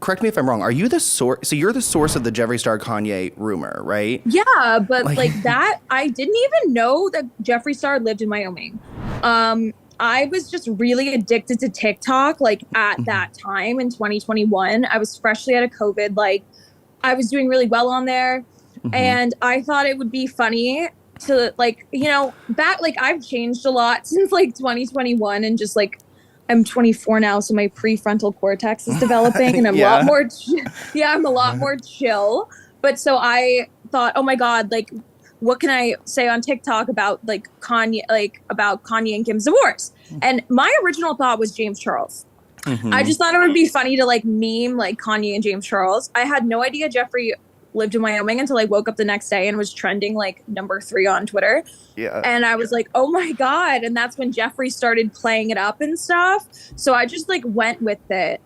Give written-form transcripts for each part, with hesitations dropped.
correct me if I'm wrong. Are you the source? So you're the source of the Jeffree Star Kanye rumor, right? Yeah, but like that, I didn't even know that Jeffree Star lived in Wyoming. I was just really addicted to TikTok like at that time in 2021. I was freshly out of COVID. Like I was doing really well on there. Mm-hmm. And I thought it would be funny to like, back like I've changed a lot since like 2021 and just like I'm 24 now, so my prefrontal cortex is developing and I'm a lot Yeah. more yeah, I'm a lot more chill. But so I thought, "Oh my God, like what can I say on TikTok about about Kanye and Kim's divorce?" And my original thought was James Charles. I Mm-hmm. just thought it would be funny to like meme like Kanye and James Charles. I had no idea Jeffrey lived in Wyoming until I woke up the next day and was trending like number 3 on Twitter. Yeah. And I was like, oh my God. And that's when Jeffrey started playing it up and stuff. So I just like went with it,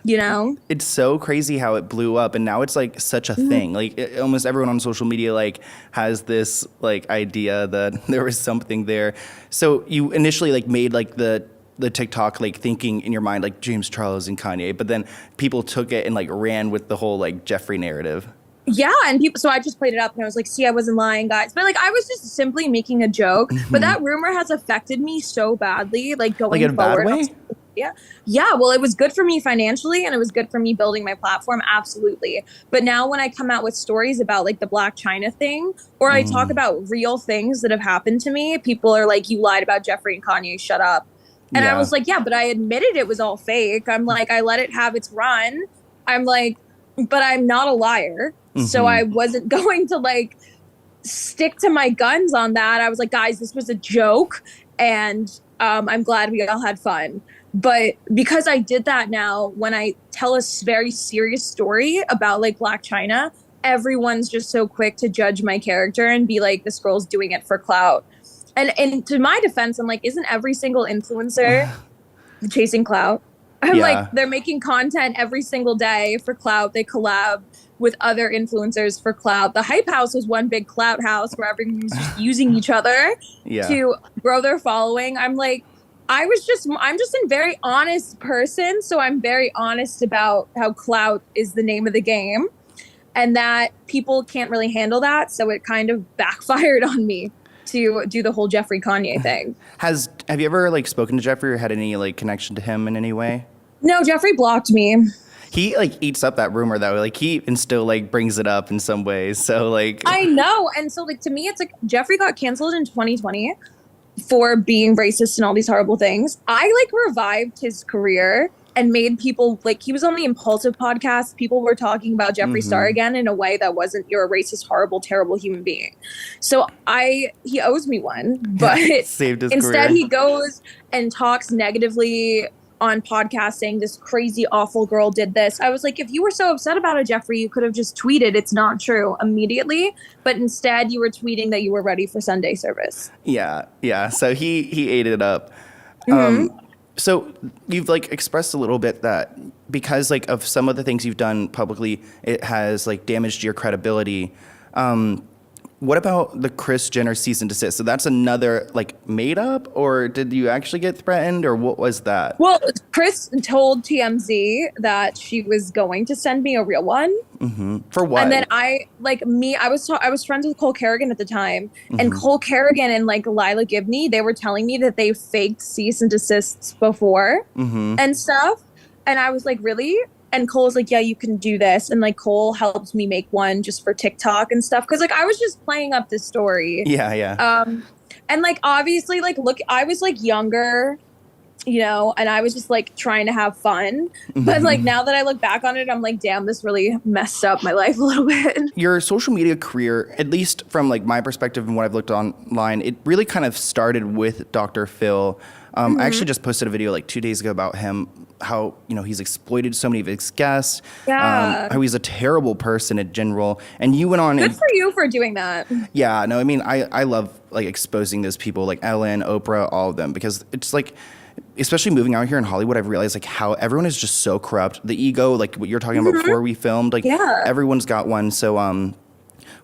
you know? It's so crazy how it blew up, and now it's like such a thing. Like almost everyone on social media like has this like idea that there was something there. So you initially like made like the TikTok like thinking in your mind like James Charles and Kanye, but then people took it and like ran with the whole like Jeffrey narrative. Yeah, and people. So I just played it up, and I was like, "See, I wasn't lying, guys." But like, I was just simply making a joke. But that rumor has affected me so badly, like Like going in a bad forward. way? Yeah, yeah. Well, it was good for me financially, and it was good for me building my platform. Absolutely. But now, when I come out with stories about like the Black China thing, or I talk about real things that have happened to me, people are like, "You lied about Jeffrey and Kanye. Shut up." And I Yeah. was like, "Yeah, but I admitted it was all fake. I'm like, I let it have its run. I'm like, but I'm not a liar." So I wasn't going to like stick to my guns on that. I was like, guys, this was a joke, and I'm glad we all had fun. But because I did that now, when I tell a very serious story about like Black China, everyone's just so quick to judge my character and be like, this girl's doing it for clout. And to my defense, I'm like, isn't every single influencer chasing clout? I'm like, Yeah. they're making content every single day for clout. They collab with other influencers for clout. The Hype House was one big clout house where everyone was just using each other Yeah. to grow their following. I'm like, I'm just a very honest person. So I'm very honest about how clout is the name of the game and that people can't really handle that. So it kind of backfired on me to do the whole Jeffrey Kanye thing. Have you ever like spoken to Jeffrey or had any like connection to him in any way? No, Jeffrey blocked me. He like eats up that rumor though. Like he and still like brings it up in some ways. So like I know. And so like to me, it's like Jeffrey got canceled in 2020 for being racist and all these horrible things. I like revived his career and made people like he was on the Impulsive podcast. People were talking about Jeffree Star again in a way that wasn't you're a racist, horrible, terrible human being. So he owes me one, but saved his instead career. he goes and talks negatively on podcast saying this crazy awful girl did this. I was like, if you were so upset about it, Jeffrey, you could have just tweeted it's not true immediately, but instead you were tweeting that you were ready for Sunday service. Yeah. So he ate it up. So you've like expressed a little bit that because like of some of the things you've done publicly, it has like damaged your credibility. What about the Kris Jenner cease and desist? So that's another like made up, or did you actually get threatened, or what was that? Well, Kris told TMZ that she was going to send me a real one. For what? And then I was friends with Cole Kerrigan at the time, and Cole Kerrigan and like Lila Gibney, they were telling me that they faked cease and desists before and stuff. And I was like, really? And Cole was like, yeah, you can do this. And like Cole helped me make one just for TikTok and stuff. Cause like I was just playing up this story. Yeah. And like obviously like look, I was like younger, you know, and I was just like trying to have fun. But like now that I look back on it, I'm like, damn, this really messed up my life a little bit. Your social media career, at least from like my perspective and what I've looked online, it really kind of started with Dr. Phil. I actually just posted a video like 2 days ago about him, how, you know, he's exploited so many of his guests, how he's a terrible person in general. And you went on Good and for you for doing that. yeah, no, I mean, I love like exposing those people like Ellen, Oprah, all of them, because it's like, especially moving out here in Hollywood, I've realized like how everyone is just so corrupt. The ego, like what you're talking about before we filmed, like everyone's got one. So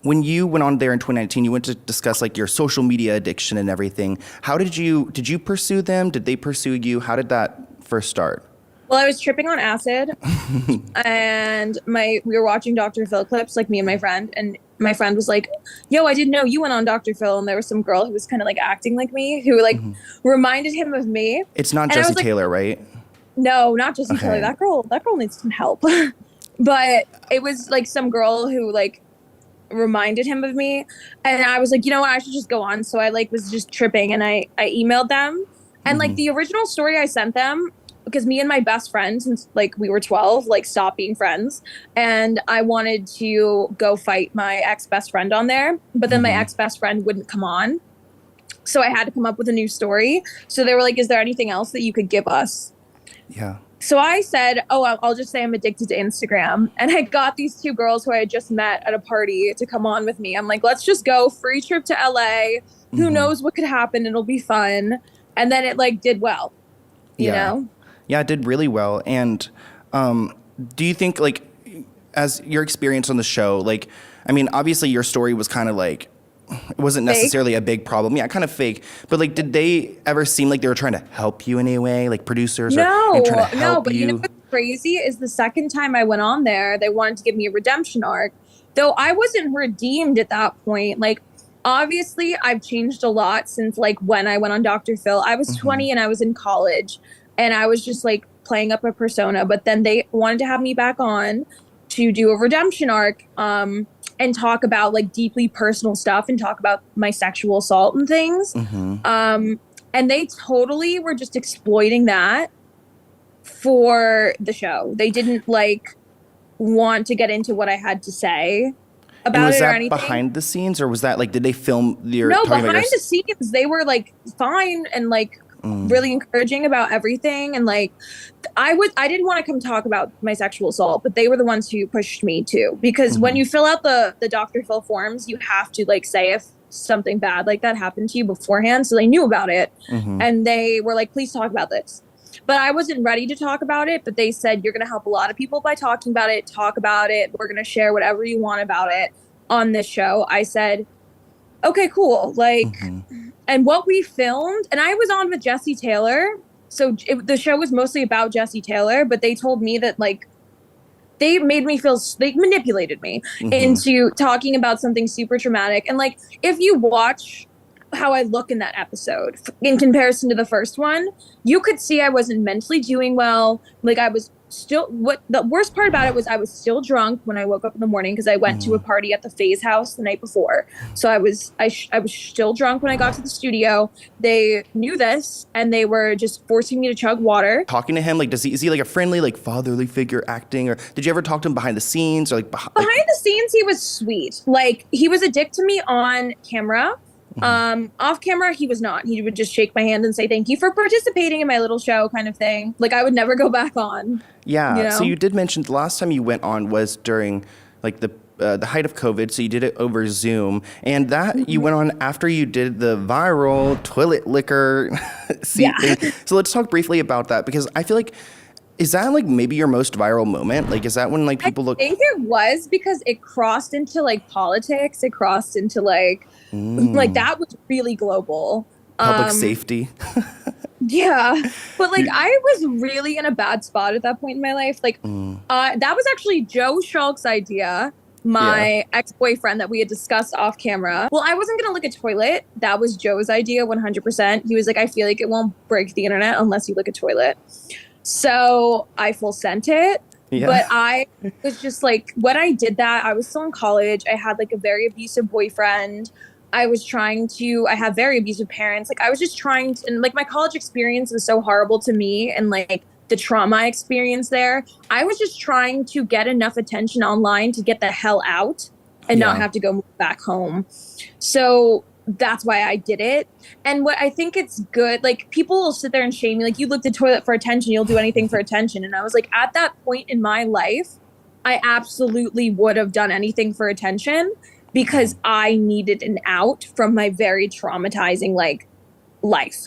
when you went on there in 2019, you went to discuss like your social media addiction and everything. How did you pursue them? Did they pursue you? How did that first start? Well, I was tripping on acid and we were watching Dr. Phil clips, like me and my friend, and my friend was like, "Yo, I didn't know you went on Dr. Phil." And there was some girl who was kind of like acting like me, who like reminded him of me. It's not And I Jesse was like, Taylor, right? "No, not Jessie Taylor. Okay. That girl needs some help." But it was like some girl who like reminded him of me, and I was like, "You know what? I should just go on." So I like was just tripping, and I emailed them, and like the original story I sent them, because me and my best friend, since like we were 12, like stopped being friends, and I wanted to go fight my ex best friend on there, but then my ex best friend wouldn't come on, so I had to come up with a new story. So they were like, "Is there anything else that you could give us?" Yeah. So I said, "Oh, I'll just say I'm addicted to Instagram." And I got these two girls who I had just met at a party to come on with me. I'm like, "Let's just go, free trip to LA. Who knows what could happen? It'll be fun." And then it like did well, you Yeah. know? Yeah, it did really well. And do you think, like, as your experience on the show, like, I mean, obviously your story was kind of like, it wasn't Fake? necessarily a big problem. Yeah, kind of fake. But, like, did they ever seem like they were trying to help you in any way? Like, producers or No, and trying to no, help but you know you? what's crazy is the second time I went on there, they wanted to give me a redemption arc. Though I wasn't redeemed at that point. Like, obviously, I've changed a lot since like when I went on Dr. Phil. I was 20 and I was in college, and I was just like playing up a persona. But then they wanted to have me back on to do a redemption arc, and talk about like deeply personal stuff and talk about my sexual assault and things. And they totally were just exploiting that for the show. They didn't like want to get into what I had to say And about was it or that anything. behind the scenes, or was that, like, did they film your No, talking about behind your... the scenes, they were like fine and like really encouraging about everything. And like, I didn't want to come talk about my sexual assault, but they were the ones who pushed me to. Because when you fill out the Dr. Phil forms, you have to like say if something bad like that happened to you beforehand. So they knew about it, and they were like, "Please talk about this." But I wasn't ready to talk about it. But they said, "You're going to help a lot of people by talking about it. Talk about it. We're going to share whatever you want about it on this show." I said, "Okay, cool." Like, and what we filmed, and I was on with Jesse Taylor. So the show was mostly about Jesse Taylor, but they told me that like they made me feel, they manipulated me into talking about something super traumatic. And like, if you watch how I look in that episode in comparison to the first one, you could see I wasn't mentally doing well. Like I was still, what the worst part about it was I was still drunk when I woke up in the morning because I went to a party at the Phase house the night before. So I was still drunk when I got to the studio. They knew this and they were just forcing me to chug water. Talking to him, like, is he like a friendly, like, fatherly figure acting, or did you ever talk to him behind the scenes, or like Behind the scenes, he was sweet. Like he was a dick to me on camera. Off camera, he was not. He would just shake my hand and say, "Thank you for participating in my little show," kind of thing. Like I would never go back on. Yeah. You know? So you did mention the last time you went on was during like the height of COVID. So you did it over Zoom, and that you went on after you did the viral toilet liquor seat thing. So let's talk briefly about that, because I feel like, is that like maybe your most viral moment? Like, is that when like people look? I think it was because it crossed into like politics. It crossed into like that was really global. Public safety. Yeah. But like I was really in a bad spot at that point in my life. Like that was actually Joe Schultz's idea, my ex-boyfriend that we had discussed off camera. Well, I wasn't going to lick a toilet. That was Joe's idea 100%. He was like, "I feel like it won't break the internet unless you lick a toilet." So I full sent it. Yeah. But I was just like, when I did that, I was still in college. I had like a very abusive boyfriend. I have very abusive parents. Like I was just trying to, and like my college experience was so horrible to me, and like the trauma I experienced there, I was just trying to get enough attention online to get the hell out and not have to go back home. So that's why I did it. And what I think it's good, like people will sit there and shame me, like, "You look the toilet for attention, you'll do anything for attention." And I was like, at that point in my life, I absolutely would have done anything for attention because I needed an out from my very traumatizing like life.